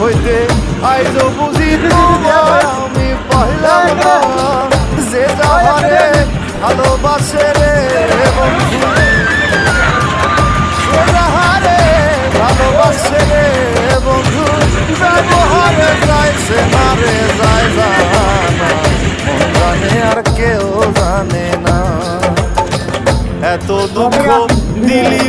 হইতে আইজ বুঝি তোমায় আমি পাইলাম না যে যাহারে ভালোবাসে রে বন্ধু যে যাহারে ভালোবাসে রে বন্ধু ব্যবহারে যাইছে না রে যায় জানা মন জানে আর কেউ জানে না এত দুঃখ দিলি